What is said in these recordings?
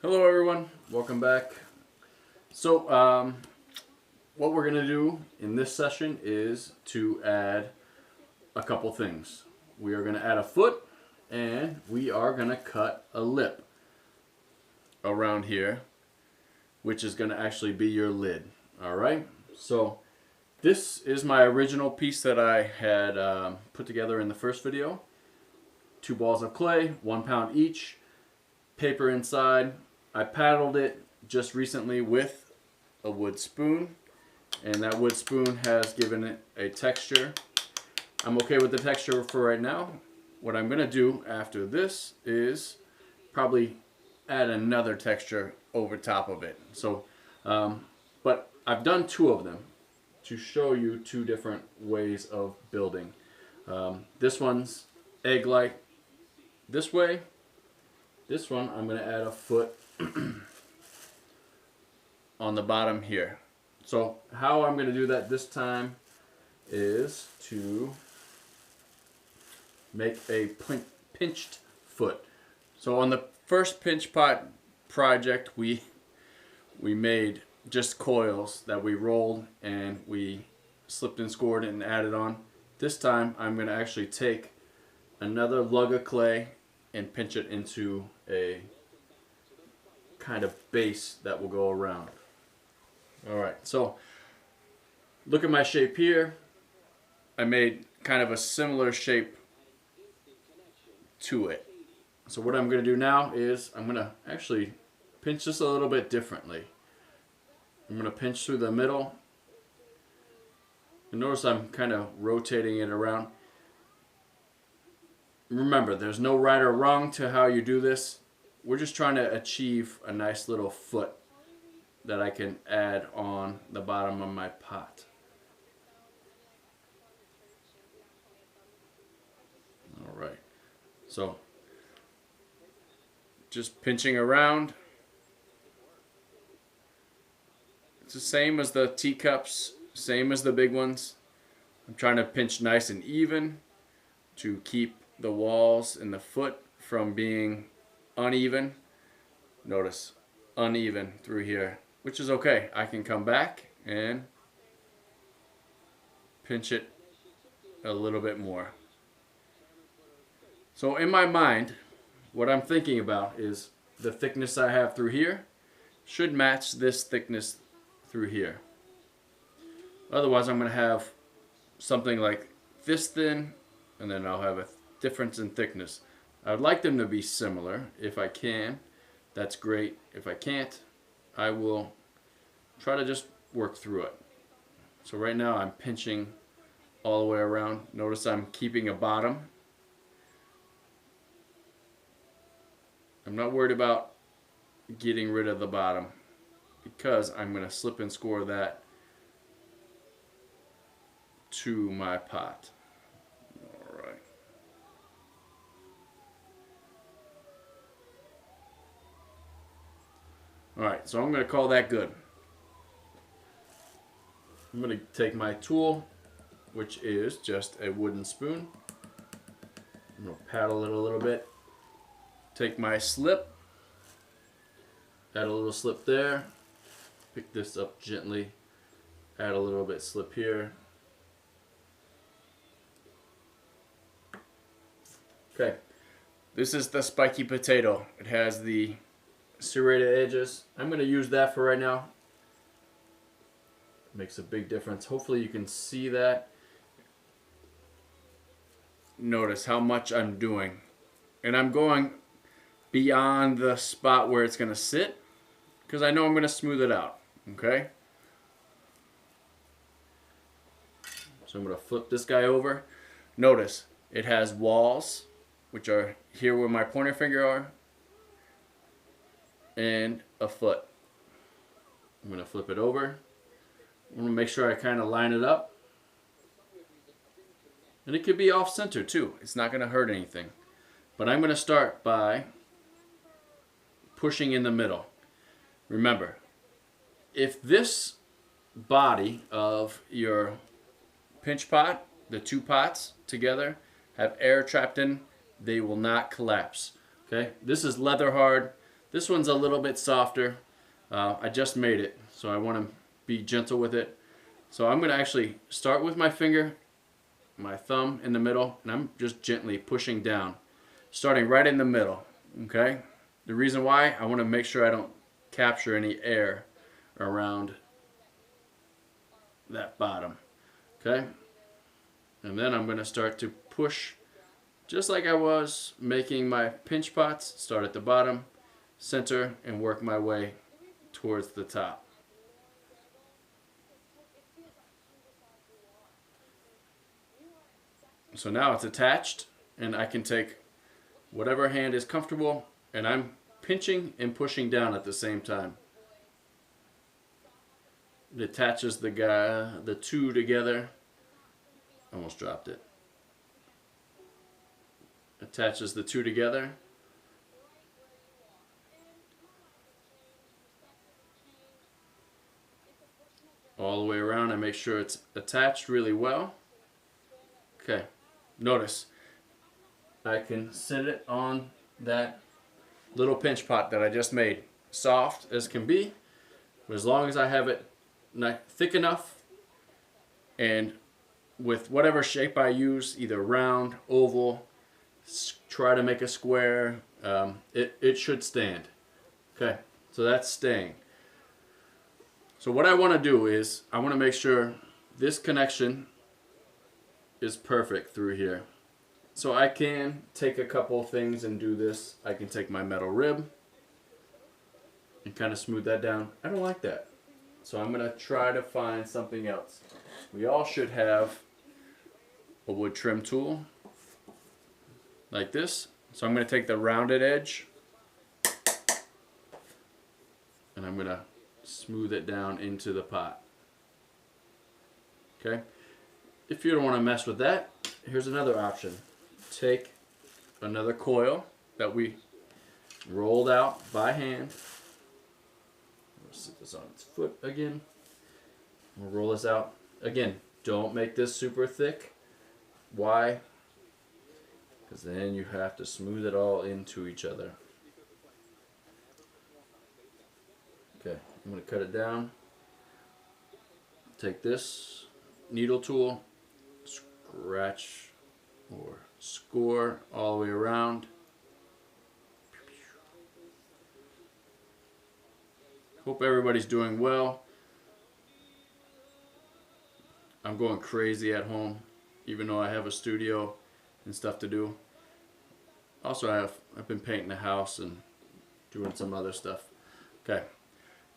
Hello everyone, welcome back. So what we're going to do in this session is to add a couple things. We are going to add a foot and we are going to cut a lip around here, which is going to actually be your lid. Alright, so this is my original piece that I had put together in the first video. 2 balls of clay, 1 pound each, paper inside. I paddled it just recently with a wood spoon, and that wood spoon has given it a texture. I'm okay with the texture for right now. What I'm going to do after this is probably add another texture over top of it. So, but I've done 2 of them to show you 2 different ways of building. This one's egg-like this way. This one I'm going to add a foot on the bottom here. So how I'm going to do that this time is to make a pinched foot. So on the first pinch pot project we made just coils that we rolled and we slipped and scored and added on. This time I'm going to actually take another lug of clay and pinch it into a kind of base that will go around. Alright, so look at my shape here. I made kind of a similar shape to it. So what I'm going to do now is I'm going to actually pinch this a little bit differently. I'm going to pinch through the middle. And notice I'm kind of rotating it around. Remember, there's no right or wrong to how you do this. We're just trying to achieve a nice little foot that I can add on the bottom of my pot. Alright, so just pinching around. It's the same as the teacups, same as the big ones. I'm trying to pinch nice and even to keep the walls and the foot from being uneven. Notice uneven through here, which is okay. I can come back and pinch it a little bit more. So in my mind, what I'm thinking about is the thickness I have through here should match this thickness through here. Otherwise I'm going to have something like this thin, and then I'll have a difference in thickness. I would like them to be similar. If I can, that's great. If I can't, I will try to just work through it. So right now I'm pinching all the way around. Notice I'm keeping a bottom. I'm not worried about getting rid of the bottom because I'm going to slip and score that to my pot. Alright. Alright, so I'm going to call that good. I'm going to take my tool, which is just a wooden spoon. I'm going to paddle it a little bit. Take my slip, add a little slip there, pick this up gently, add a little bit slip here. Okay, this is the spiky potato. It has the serrated edges. I'm going to use that for right now. It makes a big difference. Hopefully you can see that. Notice how much I'm doing. And I'm going beyond the spot where it's going to sit because I know I'm going to smooth it out. Okay? So I'm going to flip this guy over. Notice it has walls, which are here where my pointer finger are, and a foot. I'm going to flip it over. I'm going to make sure I kind of line it up. And it could be off center too. It's not going to hurt anything. But I'm going to start by pushing in the middle. Remember, if this body of your pinch pot, the 2 pots together, have air trapped in, they will not collapse. Okay, this is leather hard. This one's a little bit softer. I just made it, so I want to be gentle with it. So I'm going to actually start with my finger, my thumb in the middle, and I'm just gently pushing down, starting right in the middle, okay? The reason why, I want to make sure I don't capture any air around that bottom, okay? And then I'm going to start to push just like I was making my pinch pots. Start at the bottom, center, and work my way towards the top. So now it's attached, and I can take whatever hand is comfortable, and I'm pinching and pushing down at the same time. It attaches the two together. Almost dropped it. Attaches the two together. All the way around. I make sure it's attached really well. Okay. Notice I can sit it on that little pinch pot that I just made. Soft as can be, but as long as I have it not thick enough, and with whatever shape I use, either round, oval, try to make a square, it should stand. Okay, so that's staying. So what I want to do is I want to make sure this connection is perfect through here. So I can take a couple of things and do this. I can take my metal rib and kind of smooth that down. I don't like that. So I'm going to try to find something else. We all should have a wood trim tool like this. So I'm going to take the rounded edge and I'm going to smooth it down into the pot. Okay? If you don't want to mess with that, here's another option. Take another coil that we rolled out by hand. We'll sit this on its foot again. We'll roll this out. Again, don't make this super thick. Why? Because then you have to smooth it all into each other. Okay, I'm going to cut it down. Take this needle tool, scratch or score all the way around. Hope everybody's doing well. I'm going crazy at home, even though I have a studio and stuff to do. Also, I've been painting the house and doing some other stuff. Okay.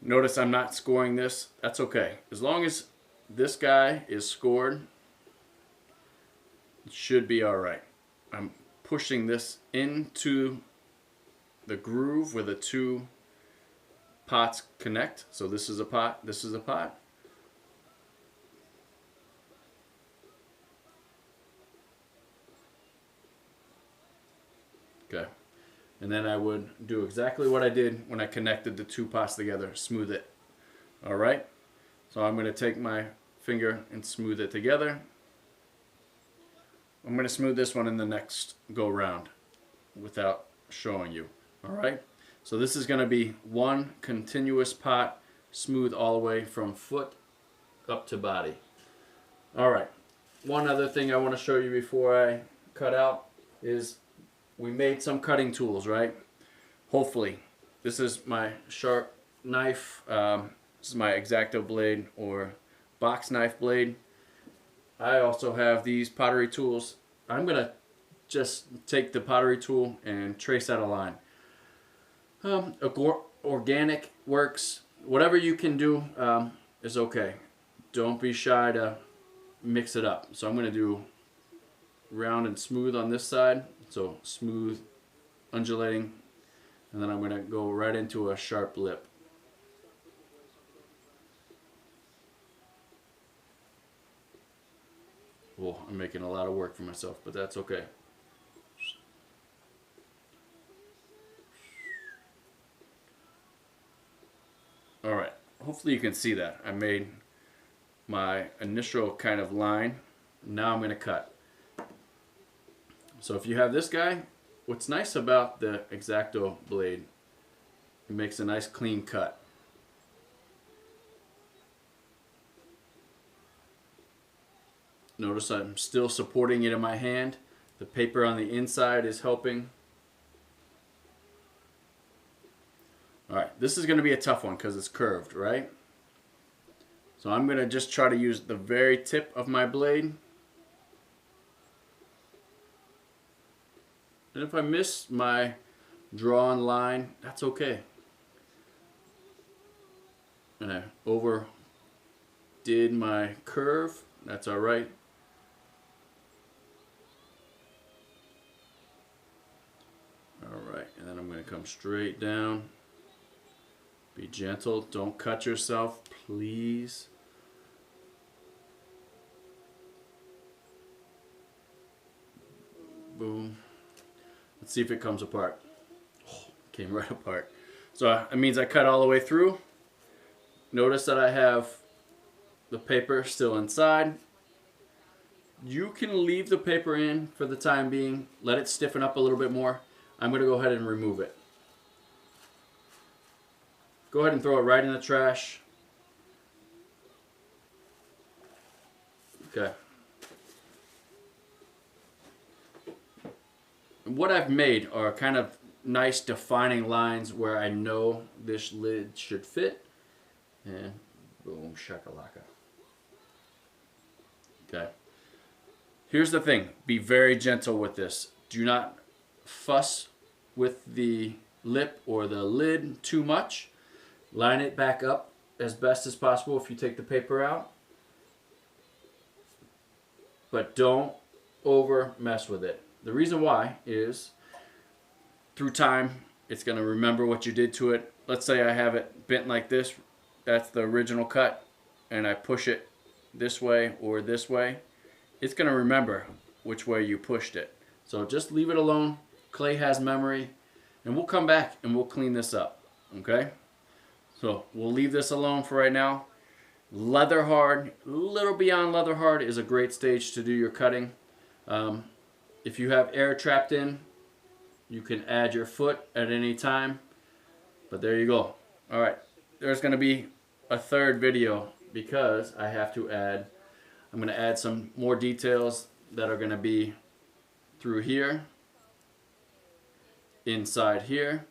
Notice I'm not scoring this. That's okay. As long as this guy is scored, it should be all right. I'm pushing this into the groove where the two pots connect. So this is a pot, this is a pot. Okay. And then I would do exactly what I did when I connected the two pots together, smooth it. All right? So I'm going to take my finger and smooth it together. I'm going to smooth this one in the next go round without showing you. All right? So this is going to be one continuous pot, smooth all the way from foot up to body. All right. One other thing I want to show you before I cut out is we made some cutting tools, right? Hopefully. This is my sharp knife. This is my X-Acto blade or box knife blade. I also have these pottery tools. I'm going to just take the pottery tool and trace out a line. Organic works. Whatever you can do is okay. Don't be shy to mix it up. So I'm going to do round and smooth on this side. So smooth, undulating, and then I'm going to go right into a sharp lip. Well, I'm making a lot of work for myself, but that's okay. All right, hopefully you can see that. I made my initial kind of line. Now I'm going to cut. So if you have this guy, what's nice about the X-Acto blade It makes a nice clean cut. Notice I'm still supporting it in my hand. The paper on the inside is helping. Alright, this is going to be a tough one because it's curved, right? So I'm going to just try to use the very tip of my blade. And if I miss my drawn line, that's okay. And I overdid my curve, that's alright. Alright, and then I'm going to come straight down. Be gentle, don't cut yourself, please. Boom. Let's see if it comes apart. Oh, came right apart. So that means I cut all the way through. Notice that I have the paper still inside. You can leave the paper in for the time being. Let it stiffen up a little bit more. I'm going to go ahead and remove it. Go ahead and throw it right in the trash. Okay. What I've made are kind of nice defining lines where I know this lid should fit. And boom, shakalaka. Okay. Here's the thing. Be very gentle with this. Do not fuss with the lip or the lid too much. Line it back up as best as possible if you take the paper out. But don't over mess with it. The reason why is through time it's going to remember what you did to it. Let's say I have it bent like this. That's the original cut, and I push it this way or this way. It's going to remember which way you pushed it. So just leave it alone. Clay has memory, and we'll come back and we'll clean this up. Okay? So we'll leave this alone for right now. Leather hard, a little beyond leather hard, is a great stage to do your cutting. If you have air trapped in, you can add your foot at any time. But there you go. All right, there's going to be a third video because I have to add, I'm going to add some more details that are going to be through here, inside here,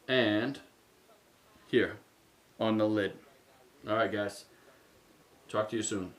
and here on the lid. All right, guys. Talk to you soon.